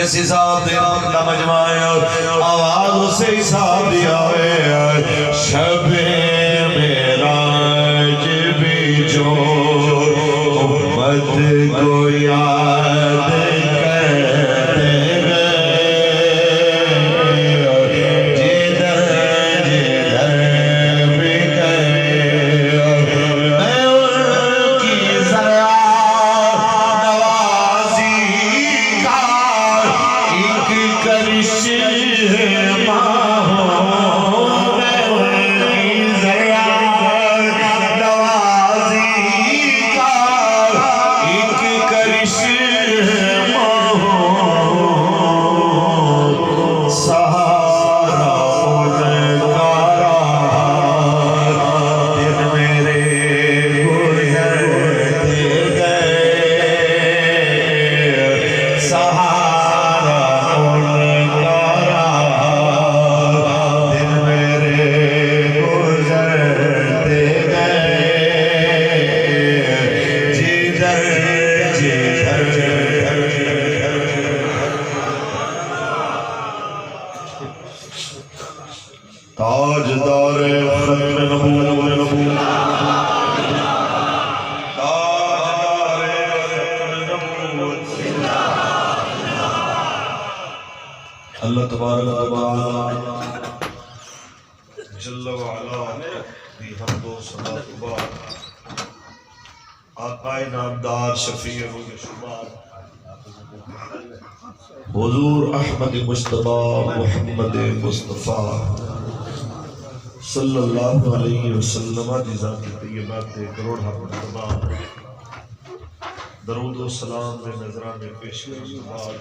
جس حساب دے بندہ مجمع آواز اسے حساب دیا ہے شب معراج بھی جو امت کو یاد کرتے گئے جدھر جدھر بھی گئے میں ان کی ذرا کرش تاجدار ختم نبوت تاجدار ختم نبوت اللہ تبارک و تعالی جل وعلا دی حمد و ثنا و بعد آقا نامدار شفیع روح شمار حضور احمد مصطفیٰ محمد مصطفیٰ صلی اللہ علیہ وسلم کی ذات طیبات کروڑ مرتبہ درود و سلام میں نظرانے پیش کرنے بعد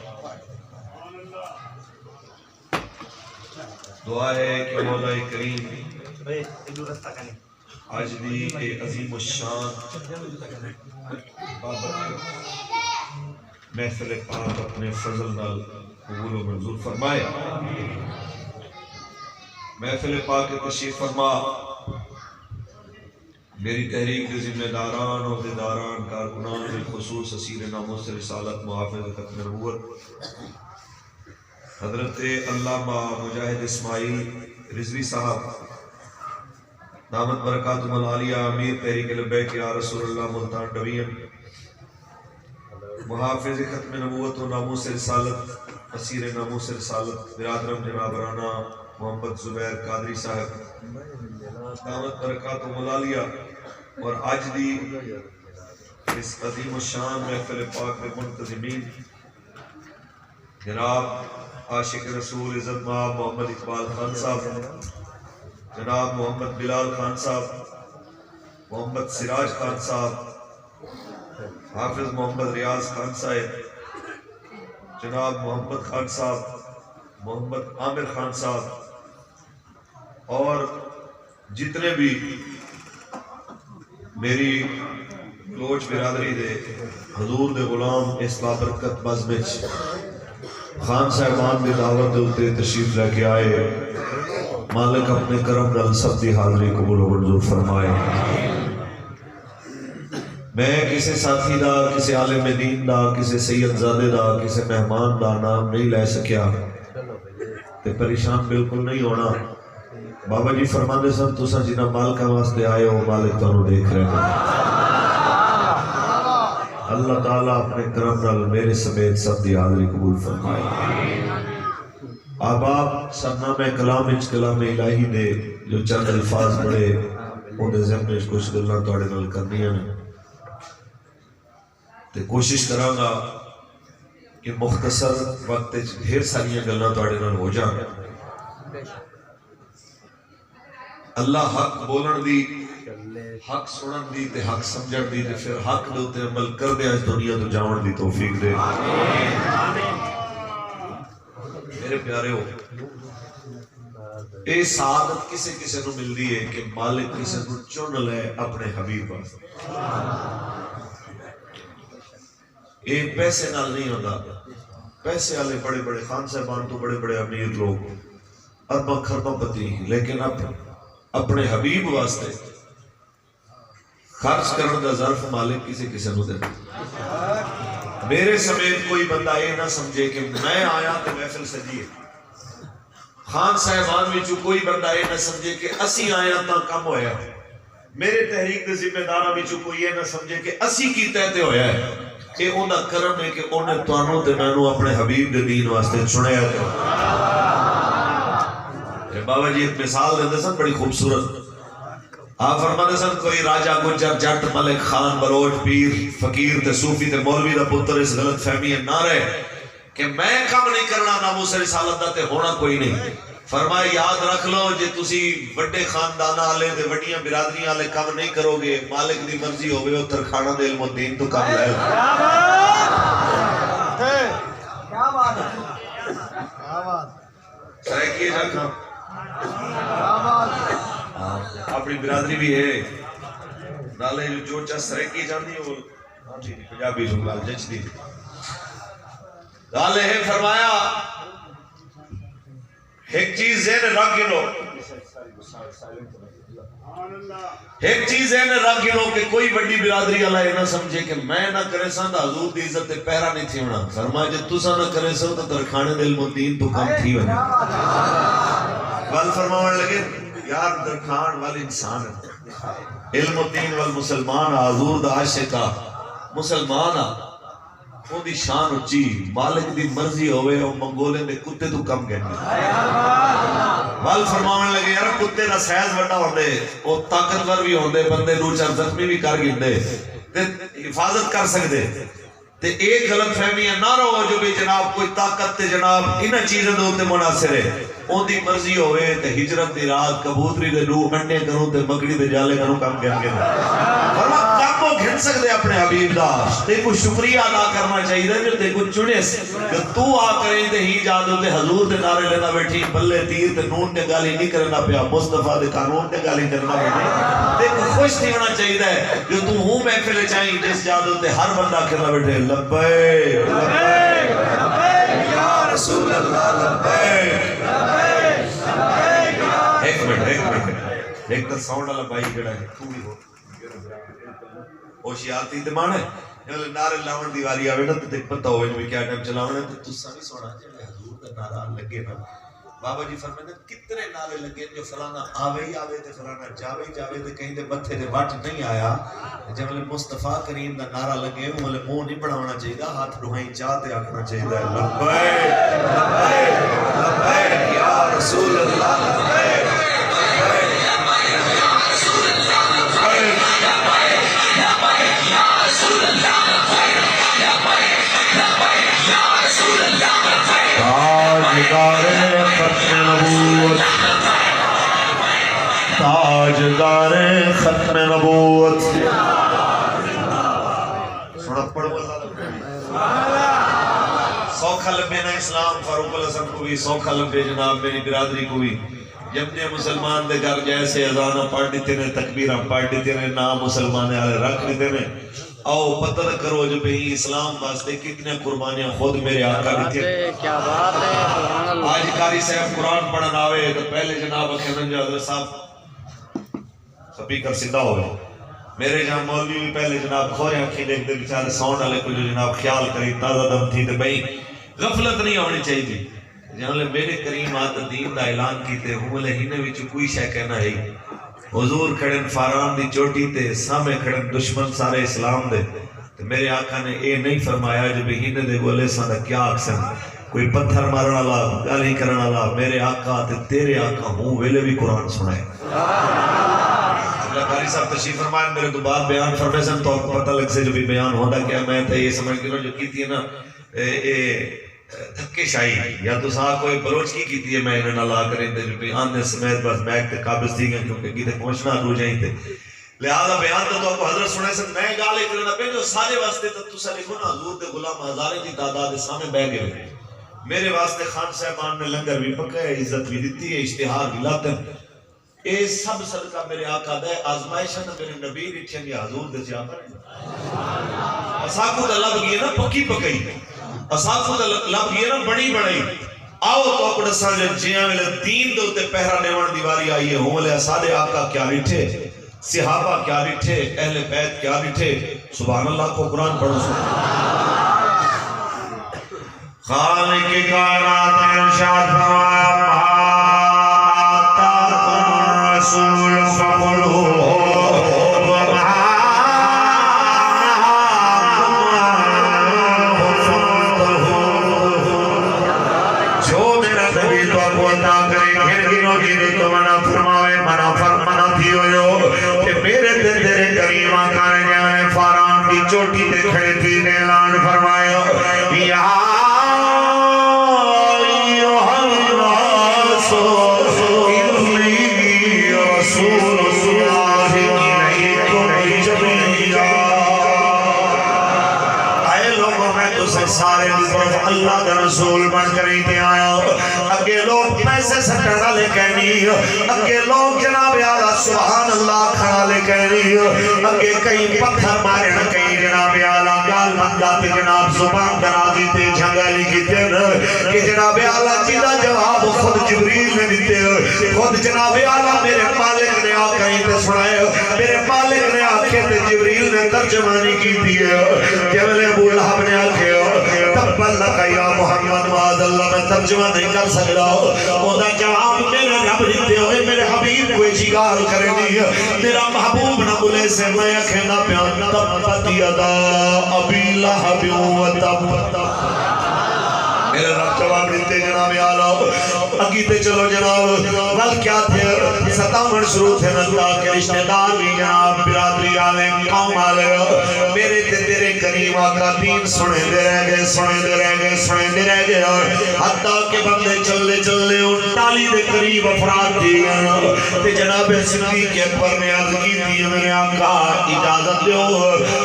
دعا ہے کہ مولا کریم آج دی اے عظیم الشان محفل پاک اپنے فضل نال قبول و منظور فرمائے محفل پاک تشریف فرما میری تحریک کے ذمہ داران عہدیداران کارکنان بالخصوص اسیر ناموس رسالت محافظ ختم نبوت حضرت علامہ مجاہد اسماعیل رضوی صاحب دامت برکاتہم العالیہ امیر تحریک لبیک یا رسول اللہ ملتان ڈوین محافظ ختم نبوت و ناموس رسالت اسیر ناموس رسالت برادرم جناب رانا محمد زبیر قادری صاحب دامت برکاتہم العالیہ اور آج دی اس عظیم الشان محفل پاک کے منتظمین جناب عاشق رسول عزت مآب محمد اقبال خان صاحب جناب محمد بلال خان صاحب محمد سراج خان صاحب حافظ محمد ریاض خان صاحب جناب محمد خان صاحب محمد عامر خان صاحب اور جتنے بھی میری لوچ برادری دے حضور دے غلام اس بابرکت بزمچ خان صاحبان دی دعوت دے اتے تشریف لے کے آئے مالک اپنے کرم نال سب دی حاضری قبول و منظور فرمائے میں کسی ساتھی دا کسی عالم دین دا کسی سید زادے دا کسی مہمان دا نام نہیں لے سکیا تے پریشان بالکل نہیں ہونا بابا جی فرماندے سن تساں جنہاں مالکاں واسطے آئے ہو مالک تانوں دیکھ رہے ہیں اللہ تعالیٰ اپنے کرم نال میرے سمیت سب دی حاضری قبول فرمائے آباب سرنامہ کلام کلام الہی دے جو چند الفاظ بڑے انہیں ذہن کچھ گلاں توڑے نال کرنیاں نے تے کوشش کراں گا کہ مختصر وقت ڈھیر ساری گلاں توڑے نال ہو جان اللہ حق بولن دی، حق سنن دی تے حق سمجھن دی تے پھر حق دے تے عمل کر دے اس دنیا تو جاون دی توفیق دے۔ میرے پیارے ہو، اے سعادت کسے کسے نو ملدی ہے کہ مالک کسے نو چن لے اپنے حبیب واسطے۔ اے پیسے نال نہیں ہوتا، پیسے والے بڑے بڑے خان صاحبان تو بڑے بڑے امیر لوگ ارباں خرباں پتی، لیکن اپنے حبیب واسطے خرچ کرنے دا ظرف مالک کسی کسی نو دے۔ میرے سمیت کوئی بندہ یہ نہ سمجھے کہ میں آیا تو محفل سجی ہے، خان صاحبان وچوں کوئی بندہ یہ نہ سمجھے کہ اسی آیا تا کم ہویا ہے، میرے تحریک دے ذمہ داراں وچوں کوئی یہ نہ سمجھے کہ اسی کیتا تے ہویا ہے۔ کہ انہاں کرم ہے کہ انہیں تانوں تے مینوں اپنے حبیب دے دین واسطے چنیا تے۔ بابا جی ایک مثال دیندے سن بڑی خوبصورت، آپ فرماتے سن کوئی راجہ گجر جٹ ملک خان بلوچ پیر فقیر تے صوفی تے مولوی دا پتر اس غلط فہمی نہ رہے کہ میں کم نہیں کرنا ناموس رسالت دا تے ہونا کوئی نہیں۔ فرمایا یاد رکھ لو جے تسی وڈے خاندان والے تے وڈیاں برادریاں والے کم نہیں کرو گے، مالک دی مرضی ہوے او ترخانہ دے علم و دین تو کم لے لو۔ کیا بات ہے، کیا بات سرائکی جاکھا اپنی برادری بھی ہے نالے جو چاہ سرائکی جاندی ہو پنجابی جنگال جچ دی نالے ہے۔ فرمایا ایک چیز ذہن رکھ لو، ایک چیز ذہن رکھ لو کہ کوئی بڑی برادری والا یہ نہ سمجھے کہ میں نہ کرے سا تو حضور دی عزت تے پہرا نہیں تھی ہونا۔ فرمایا جے تسا نہ کرے سا تو درخانے دل مدین تو کم تھی ہونا۔ بل فرماؤں لگے یار درخان والی انسان ہے، علم الدین والمسلمان حضور دا عاشقہ مسلمان وہ دی شان اچھی، مالک دی مرضی ہوئے وہ منگولے دے کتے تو کم گئے۔ بل فرماؤں لگے یار کتے دا سیز وڈا ہوندے، وہ طاقتور بھی ہوندے، بندے نو چار زخمی بھی کر گندے تے حفاظت کر سکتے۔ تے ایک غلط فہمی نہ رہو جو بھی جناب کوئی طاقت تے جناب انہاں چیزیں دے اوتے مناصر ہے، اون دی مرضی ہوئے تے ہجرت دی رات کبوتری دے نو انڈے کروں تے مکڑی دے جالے کروں کم گن گن۔ فرما کم وہ گھن سکتے اپنے حبیب دا، تے کو شکریہ ادا کرنا چاہیے جو تے کو چنے کہ تو آ کریں تے ہی جادو تے حضور دے نعرے لینا بیٹھی بلے تیر تے نون تے گالی نہیں کرنا پیا، مصطفیٰ دے قانون تے گالی کرنا بیٹھی تے کو خوش نہیں ہونا چاہیے جو تو ہوں محفل چاہیے جس جادو تے ہر بندہ کرنا بیٹھے لبیک لبیک لبیک یا رسول اللہ لبیک لبیک لبیک۔ ایک منٹ ایک تو ساؤنڈ والا بھائی جڑا ہے تو بھی ہو ہوشیارتی تے مانے جلے نعرے لاون دی واری آوے نا تے پتہ ہوئے نو کیا ٹائم چلاونا تے تساں بھی سونا جڑے حضور دا نعرہ لگے نا۔ بابا جی فرماتے ہیں کتنے نعرے لگے جو فلانا آوے ہی آوے تے فلانا جاوے ہی جاوے تے کہیں دے متھے تے وٹ نہیں آیا۔ جب مصطفیٰ کریم دا نعرہ لگے وہ منہ نہیں بڑھانا چاہیے، ہاتھ ڈھوائیں چاہتے آکھنا چاہیے لبیک لبیک لبیک یا رسول اللہ لبیک لبیک یا رسول اللہ لبیک لبیک یا رسول اللہ لبیک لبیک یا رسول اللہ لبیک۔ تاجدار ختم نبوت، تاجدار ختم نبوت، سوڑا پڑھ اللہ سوکھا لبے نا اسلام فاروق الحسن کو بھی سوکھا لبے جناب میری برادری کو بھی۔ جب نے مسلمان دے گھر جیسے اذانہ پڑھ دیتے نے تکبیرہ پڑھ دیتے نے نام مسلمان آلے رکھ دیتے نے، آؤ پتہ کرو جو بہی اسلام واسطے کتنے قربانیاں خود میرے آقا دیتے۔ کیا بات ہے، سبحان اللہ۔ آج قاری صاحب قرآن پڑھن آوے تو پہلے جناب اکھیدن جو حضرت صاحب سپیکر سدھا ہوئے، میرے جہاں مولوی بھی پہلے جناب کھورے آنکھیں دیکھتے بیچارے ساؤنڈ والے کو جو جناب خیال کری تازہ دم تھی تو بھئی غفلت نہیں ہونی چاہیے تھی۔ جہاں لے میرے کریم آت دین دا اعلان کیتے ہوں لے ہی نے وچ کوئی شے کہنا ہے، حضور کھڑن فاران دی چوٹی تے سامنے کھڑن دشمن سارے اسلام دے، تو میرے آقا نے اے نہیں فرمایا جو بہینے دے گولے ساندہ کیا اکسن کوئی پتھر مارنا لا گالی کرنا لا، میرے آقا تے تیرے آقا ہوں ویلے بھی قرآن سنائے۔ اللہ قاری صاحب تشریف فرمائیں میرے تو بات بیان فرمائیں سن تو پتہ لگ سے جو بھی بیان ہوتا کیا میں تے یہ سمجھ گروں جو کی تھی نا دھکے شاہی یا تو ساں کوئی بروچ کی تھی ہے میں انہیں نہ لا کریں دے جو آنے سمیت بس بیگ تے قابض تھی گئے کیونکہ گیتے پہنچنا رو جائیں تے لہذا بیان تو آپ کو حضرت سنے سے میں گالے کرنا پہ جو سارے واسطے تو سا لکھو نا حضور دے غلام ہزارے دی تعداد سامنے بہ گئے میرے واسطے خان صاحبان نے لنگر بھی پکا ہے عزت بھی دیتی ہے اشتہار بھی لاتے ہیں اے سب صدقہ میرے آقا دے آزمائش ہے میرے نبی رٹھیں گے حضور دے جا پر اساکو دا لب گئے نا پکی پکئی اساکو دا لب گئے نا بڑی بڑی آؤ تو اپنے سانجے جیاں ملے دین دو تے پہرا نیوان دیواری آئی ہے ہوں لے سادے آقا کیا رٹھے صحابہ کیا رٹھے اہل بیت کیا رٹھے سبحان اللہ کو قرآن پڑھو خالق کائنات نے ارشاد فرمایا آتاکم رسول فخذوہ وما جو میرا نبی تو آپ کو عطا کرے گھر گنوں کی دے تو منع فرماوے منع تھی ہو کہ میرے تے تیرے کریم آقا نے جانے فاران کی چوٹی تے کھڑے تھی نے اعلان فرمایا یا سارے طرف اللہ کا رسول بن کر ہی آیا اگے لوگ پیسے سٹنا لے کہنی اگے لوگ جناب اعلیٰ سبحان اللہ کھڑا لے کہنی اگے کئی پتھر مارن کئی جناب اعلیٰ گال منداتے جناب زبان درازی تے جھنگالی کی تین کہ جناب اعلیٰ جیدہ جواب خود جبریل نے دیتے خود جناب اعلیٰ میرے مالک نے آکہیں تے سنائے میرے مالک نے آکھیں تے جبریل نے ترجمانی کی دیئے کہ میں ابو لہب نے آکھیں تب اللہ کا یا محمد معاذ اللہ میں ترجمہ نہیں کر سکتا خدا جواب میرے رب دیتے ہوئے میرے حبیب کو جگار کرے دی میرا محبوب نہ بولے سے میں اکھینا پیان تب یدا ابی لہب و تب میرے رب جواب دیتے جناب آلہ اگیتے چلو جناب ول کیا تھے ستامن شروع تھے نتا کے رشتہ دار بھی جناب برادری آلے قوم آلے میرے تے تیرے کریم آقا دین سنے دے رہ گئے سنے دے رہ گئے سنے دے رہ گئے حتیٰ کہ بندے چلے چلے ان ٹالی دے قریب افراد دی گئے تے جناب صدیق اکبر نے عرض کی تھی میرے آقا اجازت دیو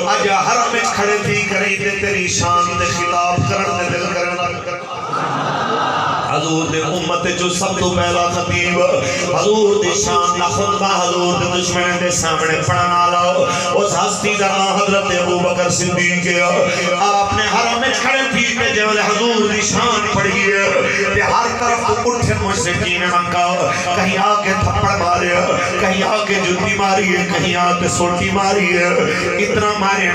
اجا حرم میں کھڑے تھی کری تے تیری شان دے خطاب کرن دے دل کرن حضور دے امت جو سب تو پہلا خطیب حضور دے شان دا خطبہ حضور دے دشمن دے سامنے پڑھنا لاؤ اس ہستی دا حضرت ابو بکر صدیق آپ نے حرم میں کھڑے تھی کہ جب حضور دی شان پڑھی ہے کہ ہر طرف اٹھے مشرکین مکہ کہیں آکے تھپڑ مارے کہیں آکے جوتی ماری ہے کہیں آکے سوٹی ماری ہے اتنا مارے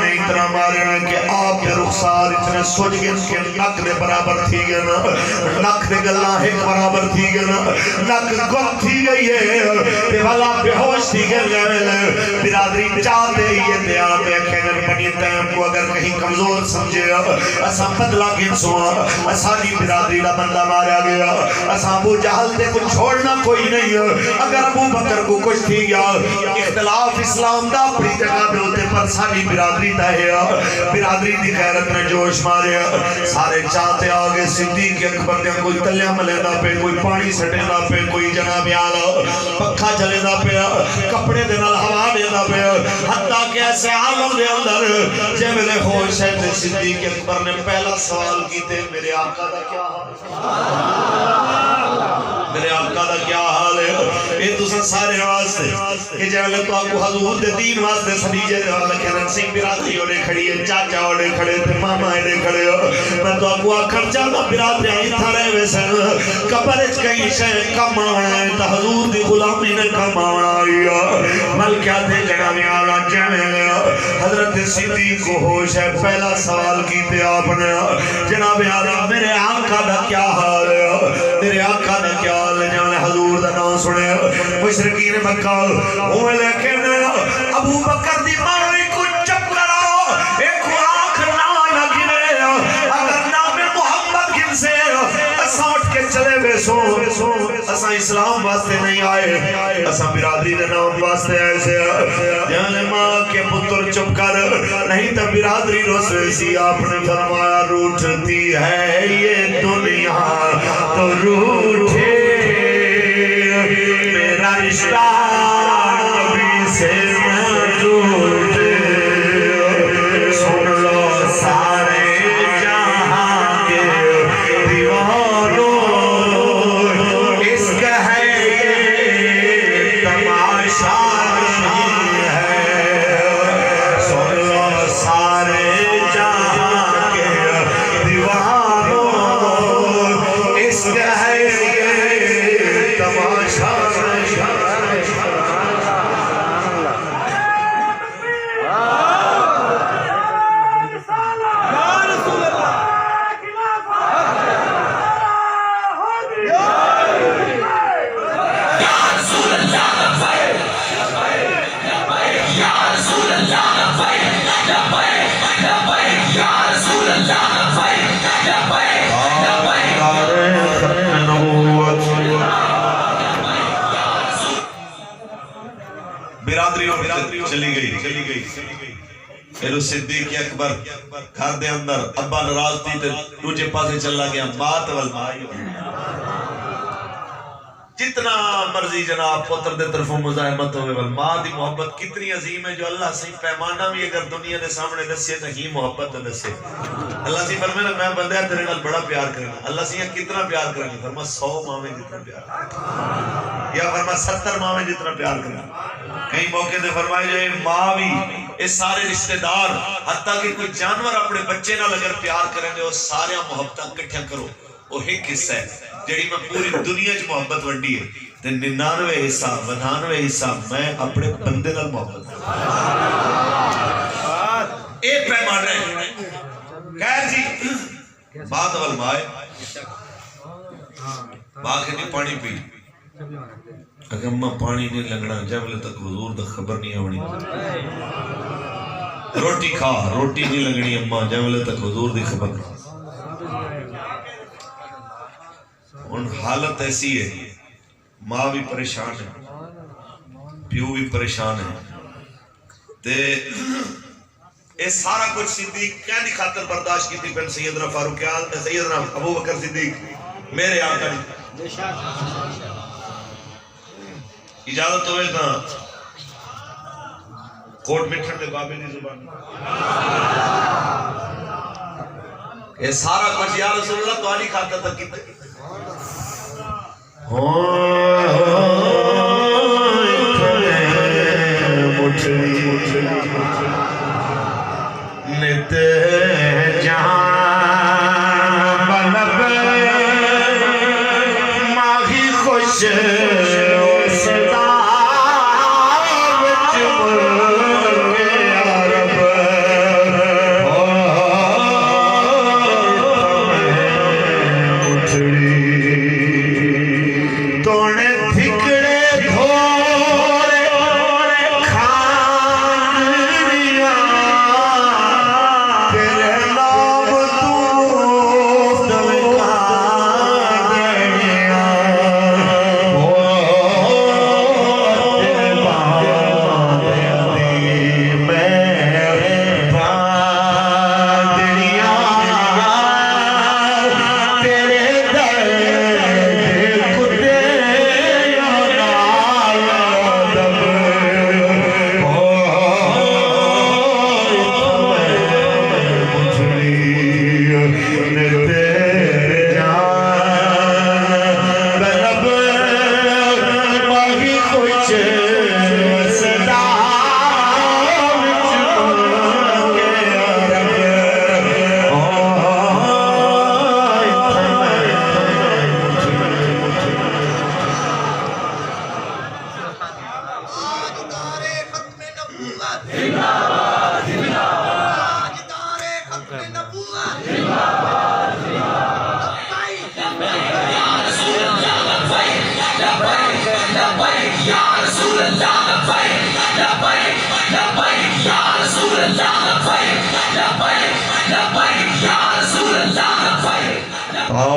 ہیں کہ آپ کے رخسار اتنے سوچ گئے کہ نک دے برابر تھی گئے نا نک دے گلہ ایک برابر تھی گئے نا نک گم تھی گئی ہے تے والا بیہوش تھی گئے برادری چاہتے ہی یہ دیاتے کھینر بنی تیم کو اگر کہیں کمزور سمجھے اسا بدلا گن سوا اسانی برادری دا بندہ مارا گیا اسا ابو جہل دے کچھ چھوڑنا کوئی نہیں اگر ابو بکر کو کچھ تھی گیا اختلاف اسلام دا اپنی جگہ پہ ہوتے پر سانی برادری دا ہے برادری دی خیرت نے جوش مارے سارے چاہتے آگے صدیق اکبر دے کوئی تلیاں ملینا پہ کوئی پانی سٹینا پہ کوئی جناب آلہ پکھا چلینا پہ کپڑے دینا ہوا دینا پہ حتیٰ کہ ایسے عالم دے اندر جے ملے خوش ہے تے صدیق اکبر نے پہلا سوال کی تے میرے آقا دا کیا حال میرے آقا دا کیا حال ہے یہ تو سارے واسطے کہ جے ملے تو آپ کو حضور دے دین واسطے سبیجے دے والا کہنا سی برادری ہونے کھڑی ہے چاچا ہونے کھڑے تے ماما ہونے کھڑے ہو میں تو آپ کو آکھر جانا برادری آئی تھا رہے ویسے کبر اچ کئی شہر کم آنا ہے تا حضور دی غلامی نے کم آنا ہے ملکہ دے جناب آلہ جمع لیا حضرت صدیق کو ہوش ہے پہلا سوال کیتے آپ نے جناب آلہ میرے آقا دا کیا حال ہے میرے آقا دا کیا حال ہے جانے حضور دا نام سنے مشرقین مکہ ہوئے لیکن ابو بکر دی ماروی کو چپ کرو ایک آخر نہ گرے اگر نام محمد گن سے ساٹھ کے چلے بے سو اسا اسلام واسطے نہیں آئے اسا برادری دے نام واسطے آئے سے جانے ماں کے پتر چپ کر نہیں تا برادری رسوے سی آپ نے فرمایا روٹھتی ہے یہ برادریوں چلی گئی پھر صدیق اکبر گھر دے اندر ابا ناراض تھی تے دوجے پاسے چلا گیا مات والمائی جتنا مرضی جناب پتر دے طرفوں مزاحمت ہوئے والماں دی محبت کتنی عظیم ہے جو اللہ سے پیمانہ بھی اگر دنیا دے سامنے دسے تو ہی محبت دسے اللہ سے فرمائے میں بندہ تیرے نال بڑا پیار کرنا اللہ سے کتنا پیار کرنا فرما 100 ماں میں جتنا پیار کرنا یا فرما 70 ماں میں جتنا پیار کرنا کئی موقع دے فرمائے جائے ماں بھی اس سارے رشتہ دار حتیٰ کہ کوئی جانور اپنے بچے نال اگر پیار کریں وہ سارے محبتاں کٹھا کرو وہ ایک حصہ ہے جڑی میں پوری دنیا چ محبت ونڈی ہے تے 99 حصہ 99 حصہ میں اپنے بندے نال محبت اے پیمانہ ہے خیر جی بات والمائے باقی دی پانی پی اگر میں پانی نہیں لگنا جب تک حضور دا خبر نہیں آونی روٹی کھا روٹی نہیں لگنی اماں جب تک حضور دی خبر نہیں ان حالت ایسی ہے ماں بھی پریشان ہے پیو بھی پریشان ہے تے اے سارا کچھ صدیق کیا نہیں خاطر برداشت کی تھی پہن سیدنا فاروق اعظم سیدنا ابو بکر صدیق میرے آقا نے اجازت ہوئے تھا کوٹ مٹھن دے بابے دی زبان اے سارا کچھ یا رسول اللہ تو آنی خاطر تک کی تھی نت جہاں بلب ماہی خوش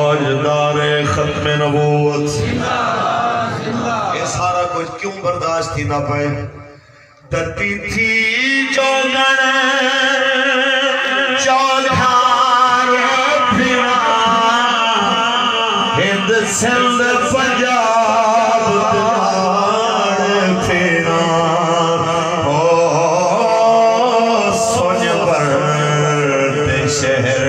تاجدار ختم نبوت یہ سارا کچھ کیوں برداشت تھی نہ پائے دتی تھی جو گن چودھار پھرا ہند سندھ پنجاب دار پھرا سن پر شہر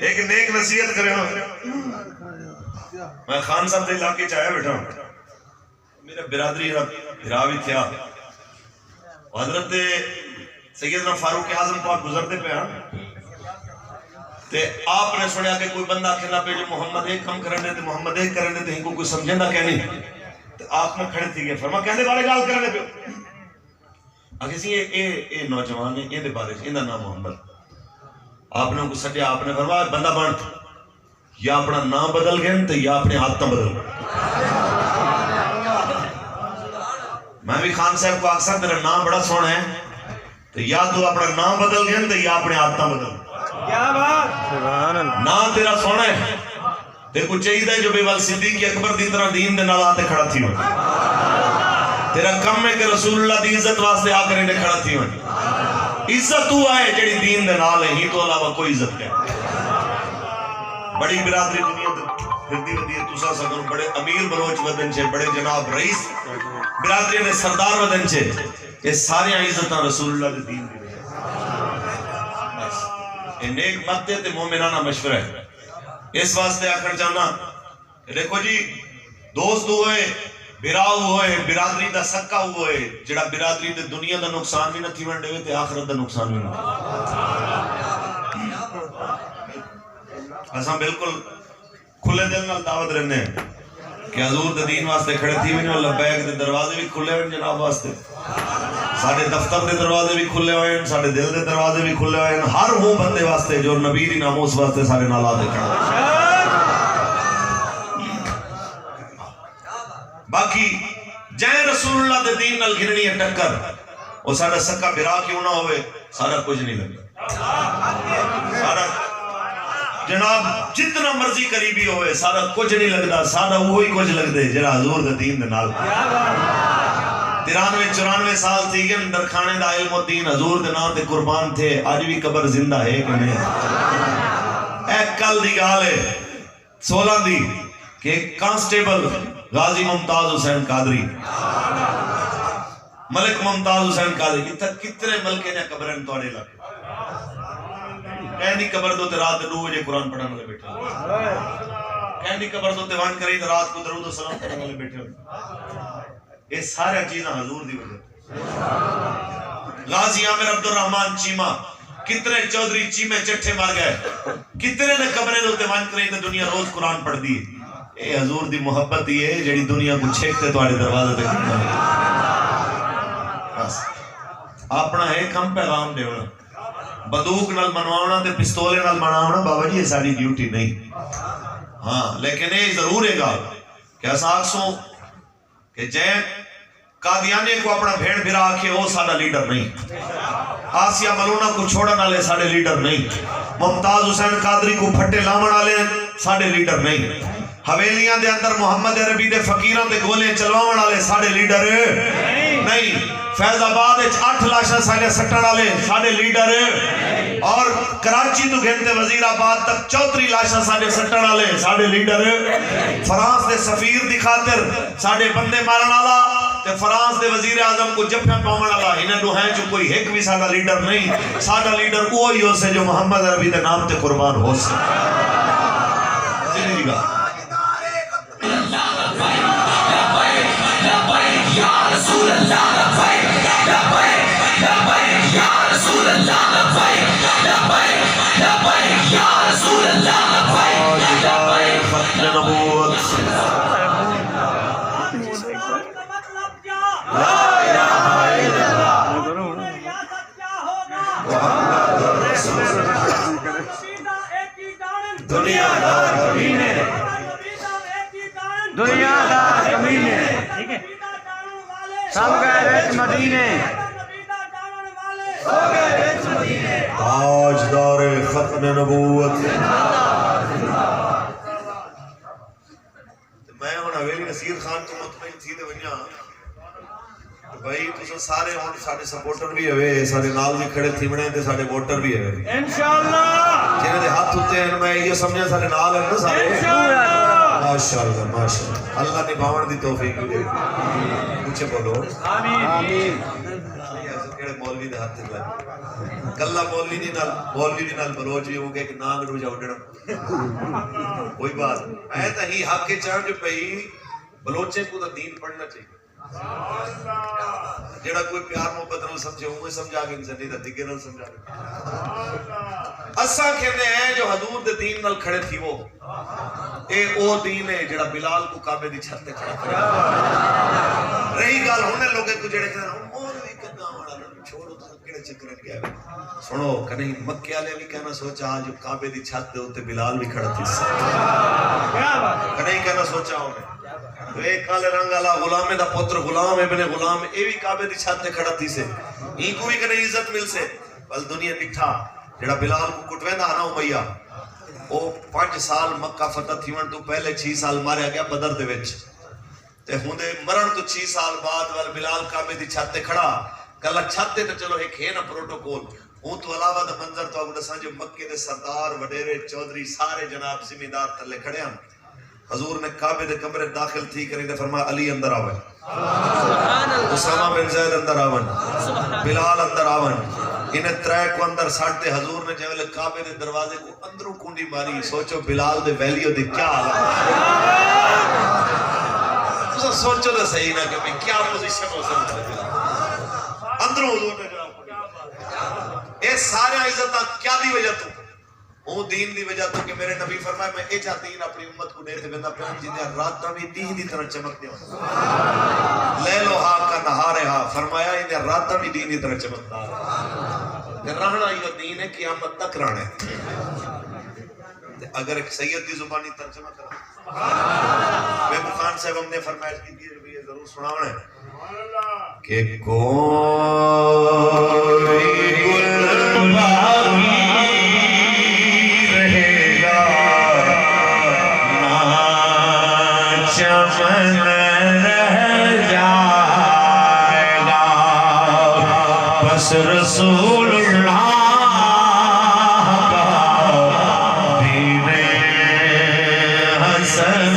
ایک نیک نصیحت کرے میں خان صاحب دے علاقے چاہیا بیٹھا میرا برادری بھرا بھی تھیا حضرت سیدنا فاروق اعظم پاک گزرتے پہ تے آپ نے سنیا کہ کوئی بندہ کھلا پہ جو محمد ایک کم کرنے تے محمد ایک کرنے تے ہی کوئی سمجھے نہ کہنی تے آپ نے کھڑے تھی گئے فرما کہنے بارے گال کرنے پہ اگر سی اے نوجوان نے یہ بارے ان نام محمد آپ نے کو سجا آپ نے فرمایا بندہ بن یا اپنا نام بدل گئے تے یا اپنے عادتیں بدل گئے میں بھی خان صاحب کو اکثر میرا نام بڑا سونا ہے تو یا تو اپنا نام بدل گئے تو یا اپنے عادتیں بدل گئے کیا بات سبحان اللہ نام تیرا سونا ہے تے کچھ چاہیے جو بے وال صدیق اکبر دی طرح دین دے نال آتے کھڑا تھی ہوئی تیرا کم ہے کہ رسول اللہ دی عزت واسطے آ کر انہیں کھڑا تھی ہوئی عزت تو آئے جڑی دین دے نال ہے ہی تو علاوہ کوئی عزت ہے بڑی برادری دنیا پھردی ودی ہے تسا سکن بڑے امیر بلوچ ودن چھے بڑے جناب رئیس برادری نے سردار ودن چھے یہ سارے عزتاں رسول اللہ دے دین دی یہ نیک مت تے مومنانہ مشورہ ہے اس واسطے آخر چاہنا دیکھو جی دوست ہوئے براؤ ہوئے برادری دا سکا ہوئے جڑا برادری دے دنیا دا نقصان بھی نہ تھی ونڈے ہوئے تے آخرت دا نقصان بھی نہ ایسا بالکل کھلے دل نال دعوت رہنے ہیں کہ حضور دے دین واسطے کھڑے تھی ہوئے لبیک دے دروازے بھی کھلے ہوئے جناب واسطے ساڑھے دفتر دے دروازے بھی کھلے ہوئے ہیں ساڑھے دل دے دروازے بھی کھلے ہوئے ہیں ہر وہ بندے واسطے جو نبی دی ناموس واسطے سارے نالا دے کھڑے باقی جائے رسول اللہ دے دین نال گھننی ہے ٹکر وہ سارا سکا برا کیوں نہ ہوئے سارا کچھ نہیں لگے سارا جناب جتنا مرضی قریبی ہوئے سارا کچھ نہیں لگتا سارا وہی کچھ لگ دے جرا حضور دے دین دے نال 93-94 سال تھی گئے اندر کھانے دا علم و دین حضور دے نام تے قربان تھے آج بھی قبر زندہ ہے کہ نہیں ایک کل دی گال ہے 16 دی کہ کانسٹیبل غازی ممتاز حسین قادری ملک ممتاز حسین قادری کتنے ملکے نے قبریں توڑے لگے کہنی قبر دو تے رات 2 بجے قرآن پڑھنے والے بیٹھے کہنی قبر دو تے وان کری تے رات کو درود و سلام پڑھنے والے بیٹھے یہ سارے چیزاں حضور دی وجہ غازی عامر عبدالرحمن چیمہ کتنے چودھری چیمے چٹھے مار گئے کتنے نے قبریں دو تے وان کری تے دنیا روز قرآن پڑھ دی اے حضور دی محبت ہی ہے جڑی دنیا کو چھیکتے تو آڑے دروازے تے بس اپنا ایک ہم پیغام دے ہونا بندوق نال منواؤنا تے پستولے نال منواؤنا بابا جی یہ ساری ڈیوٹی نہیں ہاں لیکن یہ ضرور ہے گا کہ ایسا آکسوں کہ جائیں قادیانے کو اپنا بھیڑ بھرا آکے وہ سارا لیڈر نہیں آسیہ ملونہ کو چھوڑا نالے سارے لیڈر نہیں ممتاز حسین قادری کو پھٹے لامن آلے سارے لیڈر نہیں حویلیاں دے اندر محمد عربی دے فقیران دے گولے چلواؤن آلے سارے لیڈر نہیں فیض آباد 8 لاشا سارے سٹن آلے سارے لیڈر اور کراچی تو گھنتے وزیر آباد تک 34 لاشا سارے سٹن آلے سارے لیڈر فرانس دے سفیر دی خاطر سارے بندے مارن آلا تے فرانس دے وزیر اعظم کو جب پاؤن آلا انہیں دو ہیں جو کوئی ایک بھی سارا لیڈر نہیں سارا لیڈر وہی ہو سے جو محمد عربی دے نام تے قربان ہو سے زندگی گا یا رسول اللہ لبیک لبیک لبیک یا رسول اللہ لبیک لبیک لبیک یا رسول اللہ لبیک لبیک ختم نبوت لا الہ الا اللہ محمد رسول اللہ دنیا دار کمینے دنیا دار کمینے سب گئے وچ مدینے تاجدار ختم نبوت میں ہوں حویلی نصیر خان تو مطمئن تھی دے ونیا بھائی تو سارے ہوں سارے سپورٹر بھی ہوئے سارے نال بھی کھڑے تھی بنے تے سارے ووٹر بھی ہوئے انشاءاللہ جنہیں دے ہاتھ ہوتے ہیں میں یہ سمجھا سارے نال ہیں نا سارے ماشاءاللہ ماشاءاللہ اللہ نے باور دی توفیق دے مجھے بولو آمین کہڑے مولوی دے ہاتھ لگے کلا مولوی دی نال بلوچ بھی ہوگے کہ نام رو جا اڈنا کوئی بات اے تا ہی حق کے چاہن جو پہی بلوچے کو تا دین پڑھنا چاہیے جیڑا کوئی پیار محبت نال سمجھے ہوئے سمجھا کے انسان نہیں تا دگے نال سمجھا کے اساں کہنے ہیں جو حضور دے دین نال کھڑے تھی وہ اے او دین ہے جڑا بلال کو کعبے دی چھت تے کھڑا کیا رہی گل ہونے لوگے کو جڑے کہنا مولوی کدا والا چھوڑو تو کیڑے چکر کیا سنو کہیں مکے والے بھی کہنا سوچا جو کعبے دی چھت دے اوتے بلال بھی کھڑا تھی کہیں کہنا سوچا ہونے ایک کالے رنگ والا غلام دا پتر غلام ابن غلام اے بھی کعبے دی چھت تے کھڑا تھی سے این کو بھی کہیں عزت مل سے بل دنیا ڈٹھا جڑا بلال کو کٹویندا نا امیہ او 5 سال مکہ فتح تھیون تو پہلے 6 سال ماریا گیا بدر دے وچ تے ہوندے مرن تو 6 سال بعد ول بلال کعبے دی چھت تے کھڑا کلا چھت تے چلو ایک ہے نا پروٹوکول اون تو علاوہ دا منظر تو اگے دساں جو مکے دے سردار وڈیرے چودھری سارے جناب زمیندار تھلے کھڑے ہیں حضور نے کعبے دے کمرے داخل تھی کریں تے فرمایا علی اندر آویں اسامہ بن زید اندر آون بلال اندر آون انہیں ترے کو اندر ساڑھتے حضور نے جب کعبے دے دروازے کو اندروں کنڈی ماری سوچو بلال دے ویلیو دے کیا حال سوچو دے صحیح نہ کہ کیا پوزیشن ہو سکتا ہے اندروں حضور نے جناب اے سارے عزتہ کیا دی وجہ تو وہ دین دی وجہ تو کہ میرے نبی فرمائے میں اے چاہتی دین اپنی امت کو دیتے بندہ پہن جی دیا راتہ بھی دین دی طرح چمک دیا لیلو ہا کا نہارے ہا فرمایا انہیں راتہ بھی دین دی طرح چمکتا رہنا یہ دین ہے قیامت تک رہنا ہے اگر ایک سید دی زبانی ترجمہ کرنا بے بخان صاحب ہم نے فرمائش کی دیئے بھی ضرور سناونا ہے کہ کوئی گل باغی رہے گا چمن رہ جائے گا بس رسول اللہ کا دین حسن